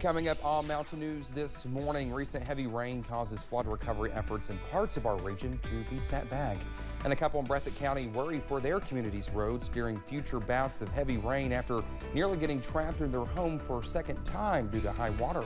Coming up on Mountain News this morning, recent heavy rain causes flood recovery efforts in parts of our region to be set back. And a couple in Breathitt County worry for their community's roads during future bouts of heavy rain after nearly getting trapped in their home for a second time due to high water.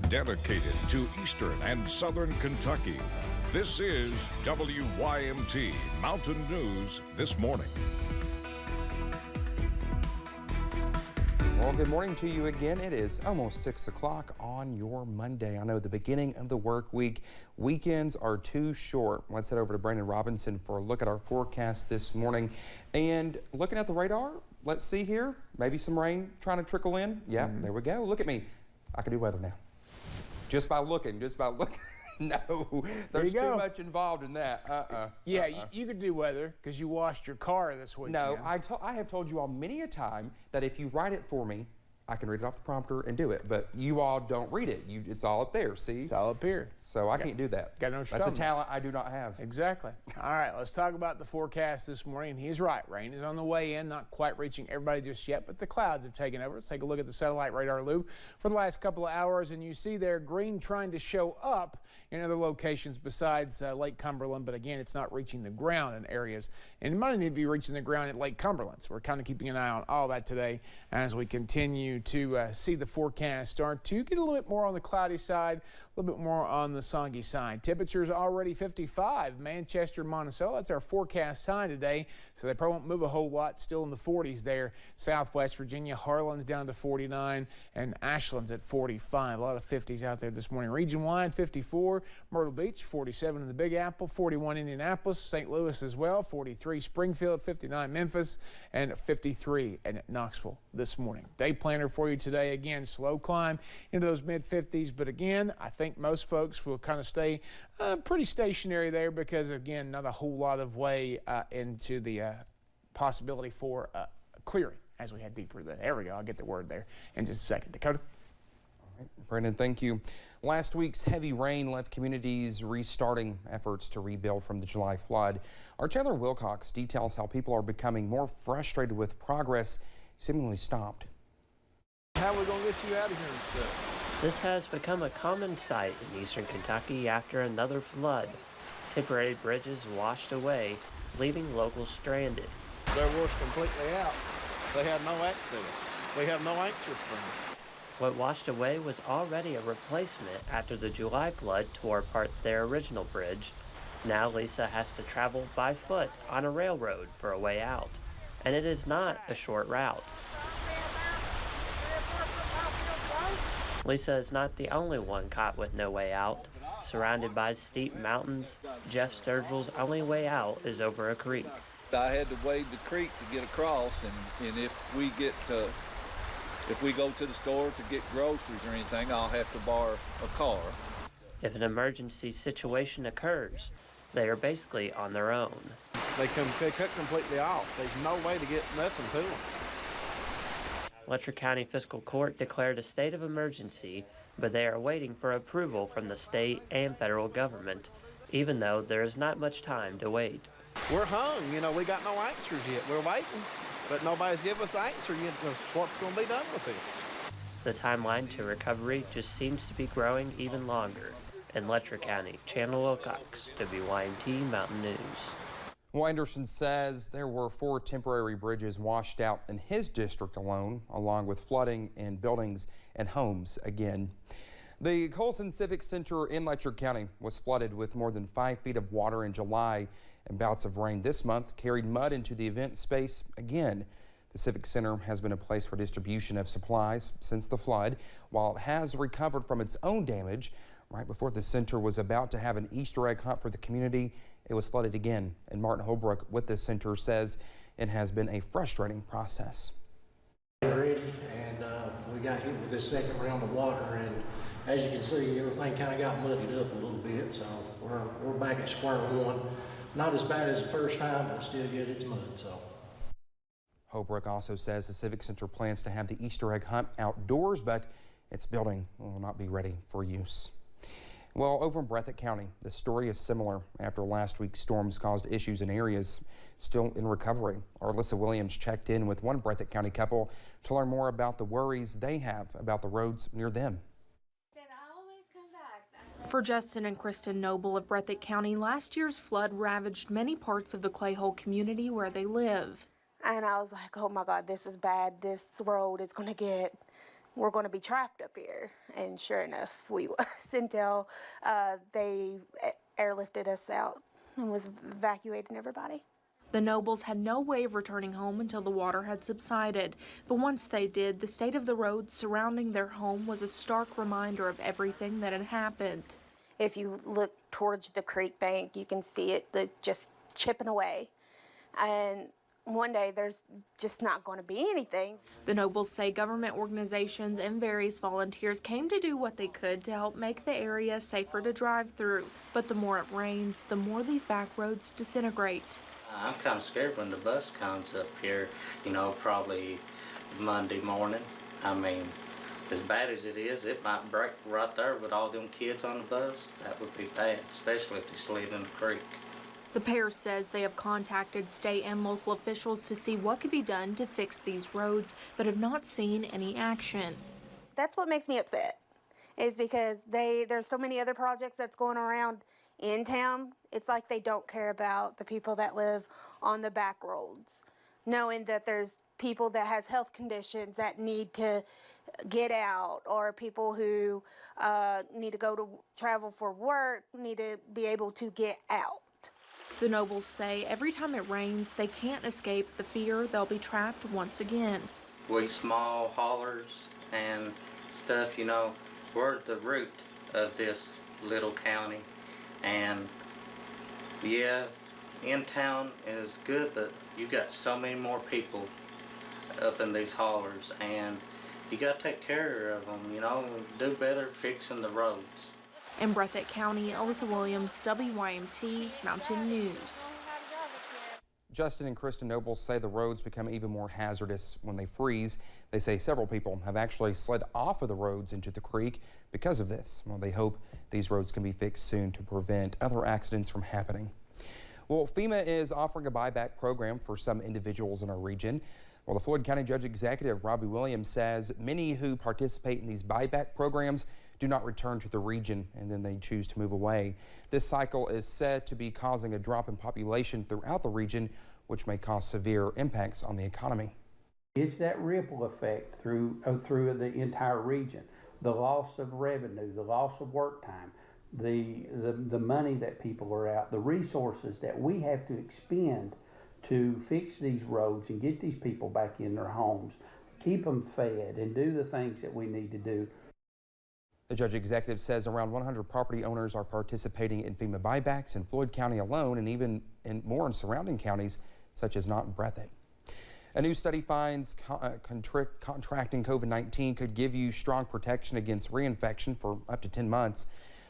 Dedicated to Eastern and Southern Kentucky, this is WYMT Mountain News This Morning. Well, good morning to you again. It is almost 6 o'clock on your Monday. I know the beginning of the work week. Weekends are too short. Let's head over to Brandon Robinson for a look at our forecast this morning. And looking at the radar, let's see here. Maybe some rain trying to trickle in. Yeah, there we go. Look at me. I can do weather now. Just by looking. No, there's too much involved in that. You could do weather because you washed your car this week. No, I have told you all many a time that if you write it for me, I can read it off the prompter and do it. But you all don't read it. It's all up there, see? It's all up here. So I can't do that. Got no That's a talent I do not have. Exactly. All right, let's talk about the forecast this morning. He's right. Rain is on the way in, not quite reaching everybody just yet, but the clouds have taken over. Let's take a look at the satellite radar loop for the last couple of hours, and you see there green trying to show up in other locations besides Lake Cumberland, but again, it's not reaching the ground in areas, and it might need to be reaching the ground at Lake Cumberland. So we're kind of keeping an eye on all that today as we continue to see the forecast start to get a little bit more on the cloudy side, a little bit more on the soggy side. Temperatures already 55. Manchester, Monticello, that's our forecast sign today, so they probably won't move a whole lot. Still in the 40s there. Southwest Virginia, Harlan's down to 49, and Ashland's at 45. A lot of 50s out there this morning. Region-wide, 54. Myrtle Beach, 47 in the Big Apple, 41 Indianapolis, St. Louis as well, 43 Springfield, 59 Memphis, and 53 in Knoxville this morning. Day planner for you today. Again, slow climb into those mid-50s, but again, I think most folks will kind of stay pretty stationary there because, again, not a whole lot of way into the possibility for clearing as we head deeper. There we go. I'll get the word there in just a second. Dakota? All right, Brandon, thank you. Last week's heavy rain left communities restarting efforts to rebuild from the July flood. Our Chandler Wilcox details how people are becoming more frustrated with progress seemingly stopped. How are we going to get you out of here and stuff? This has become a common sight in eastern Kentucky after another flood. Temporary bridges washed away, leaving locals stranded. They're washed completely out. They have no access. We have no answers from them. What washed away was already a replacement after the July flood tore apart their original bridge. Now Lisa has to travel by foot on a railroad for a way out. And it is not a short route. Lisa is not the only one caught with no way out. Surrounded by steep mountains, Jeff Sturgill's only way out is over a creek. I had to wade the creek to get across, and if we go to the store to get groceries or anything, I'll have to borrow a car. If an emergency situation occurs, they are basically on their own. They cut completely off. There's no way to get nothing to them. Letcher County Fiscal Court declared a state of emergency, but they are waiting for approval from the state and federal government, even though there is not much time to wait. We're hung. We got no answers yet. We're waiting, but nobody's given us an answer yet of what's going to be done with this. The timeline to recovery just seems to be growing even longer. In Letcher County, Chandler Wilcox, WYMT Mountain News. Well, Anderson says there were 4 temporary bridges washed out in his district alone, along with flooding in buildings and homes again. The Colson Civic Center in Letcher County was flooded with more than 5 feet of water in July, and bouts of rain this month carried mud into the event space again. The Civic Center has been a place for distribution of supplies since the flood. While it has recovered from its own damage, right before the center was about to have an Easter egg hunt for the community, it was flooded again. And Martin Holbrook with the center says it has been a frustrating process. Ready, and we got hit with this second round of water, and as you can see, everything kind of got muddied up a little bit, so we're back at square one. Not as bad as the first time, but still yet it's mud. So. Holbrook also says the Civic Center plans to have the Easter egg hunt outdoors, but its building will not be ready for use. Well, over in Breathitt County, the story is similar after last week's storms caused issues in areas still in recovery. Our Alyssa Williams checked in with one Breathitt County couple to learn more about the worries they have about the roads near them. For Justin and Kristen Noble of Breathitt County, last year's flood ravaged many parts of the Clayhole community where they live. And I was like, oh my God, this is bad. This road is we're going to be trapped up here. And sure enough, we was until they airlifted us out and was evacuating everybody. The Nobles had no way of returning home until the water had subsided. But once they did, the state of the roads surrounding their home was a stark reminder of everything that had happened. If you look towards the creek bank, you can see it just chipping away. And one day there's just not going to be anything. The Nobles say government organizations and various volunteers came to do what they could to help make the area safer to drive through. But the more it rains, the more these back roads disintegrate. I'm kind of scared when the bus comes up here, probably Monday morning. I mean, as bad as it is, it might break right there with all them kids on the bus. That would be bad, especially if they slid in the creek. The pair says they have contacted state and local officials to see what could be done to fix these roads, but have not seen any action. That's what makes me upset, is because there's so many other projects that's going around in town. It's like they don't care about the people that live on the back roads, knowing that there's people that has health conditions that need to get out, or people who need to go to travel for work, need to be able to get out. The Nobles say every time it rains, they can't escape the fear they'll be trapped once again. We small haulers and stuff, we're the root of this little county. And yeah, in town is good, but you got so many more people up in these haulers, and you got to take care of them, do better fixing the roads. In Breathitt County, Alyssa Williams, WYMT Mountain News. Justin and Kristen Noble say the roads become even more hazardous when they freeze. They say several people have actually slid off of the roads into the creek because of this. Well, they hope these roads can be fixed soon to prevent other accidents from happening. Well, FEMA is offering a buyback program for some individuals in our region. Well, the Floyd County Judge Executive Robbie Williams says many who participate in these buyback programs do not return to the region, and then they choose to move away. This cycle is said to be causing a drop in population throughout the region, which may cause severe impacts on the economy. It's that ripple effect through the entire region. The loss of revenue, the loss of work time, the money that people are out, the resources that we have to expend to fix these roads and get these people back in their homes, keep them fed, and do the things that we need to do. The judge executive says around 100 property owners are participating in FEMA buybacks in Floyd County alone, and even more in surrounding counties such as Knott and Breathitt. A new study finds contracting COVID-19 could give you strong protection against reinfection for up to 10 months.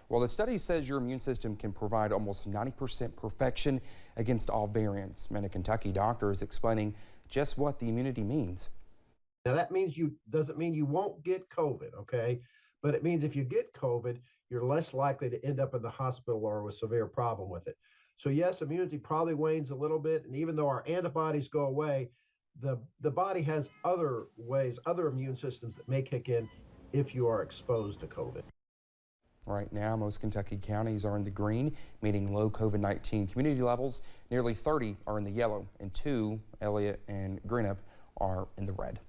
Well, the study says your immune system can provide almost 90% protection against all variants. And a Kentucky doctor is explaining just what the immunity means. Now that means doesn't mean you won't get COVID, okay? But it means if you get COVID, you're less likely to end up in the hospital or with a severe problem with it. So yes, immunity probably wanes a little bit, and even though our antibodies go away, the body has other ways, other immune systems that may kick in if you are exposed to COVID. Right now, most Kentucky counties are in the green, meaning low COVID-19 community levels. Nearly 30 are in the yellow, and 2, Elliott and Greenup, are in the red.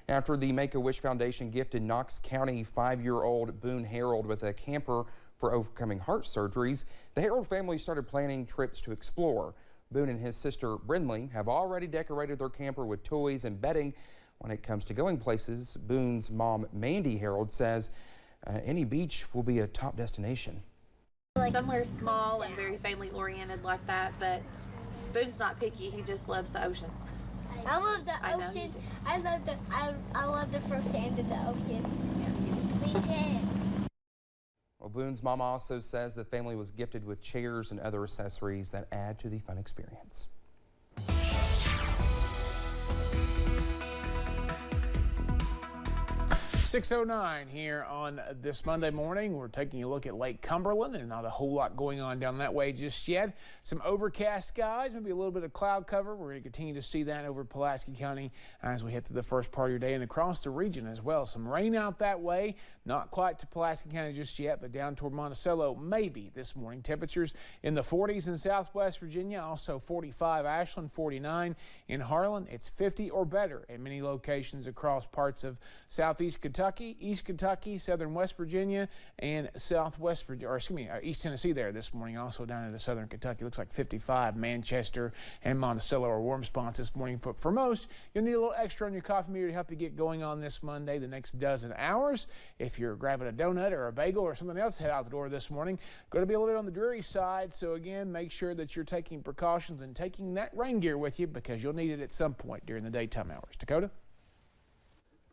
After the Make-A-Wish Foundation gifted Knox County 5-year-old Boone Harold with a camper for overcoming heart surgeries, the Harold family started planning trips to explore. Boone and his sister Brindley have already decorated their camper with toys and bedding. When it comes to going places, Boone's mom, Mandy Harold, says any beach will be a top destination. Somewhere small and very family oriented like that, but Boone's not picky, he just loves the ocean. I love the ocean. I love the first sand in the ocean. Me too. Well, Boone's mom also says the family was gifted with chairs and other accessories that add to the fun experience. 6:09 here on this Monday morning. We're taking a look at Lake Cumberland, and not a whole lot going on down that way just yet. Some overcast skies, maybe a little bit of cloud cover. We're going to continue to see that over Pulaski County as we head through the first part of your day and across the region as well. Some rain out that way, not quite to Pulaski County just yet, but down toward Monticello maybe this morning. Temperatures in the 40s in Southwest Virginia, also 45 Ashland, 49 in Harlan. It's 50 or better at many locations across parts of southeast Kentucky, East Kentucky, southern West Virginia, and southwest Virginia, or excuse me, East Tennessee there this morning. Also down into southern Kentucky, looks like 55. Manchester and Monticello are warm spots this morning. But for most, you'll need a little extra on your coffee meter to help you get going on this Monday, the next dozen hours. If you're grabbing a donut or a bagel or something else, head out the door this morning. Going to be a little bit on the dreary side, so again, make sure that you're taking precautions and taking that rain gear with you because you'll need it at some point during the daytime hours. Dakota?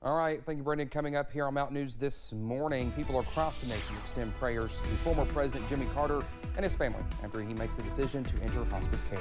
All right, thank you, Brendan. Coming up here on Mountain News this morning, people across the nation extend prayers to former President Jimmy Carter and his family after he makes a decision to enter hospice care.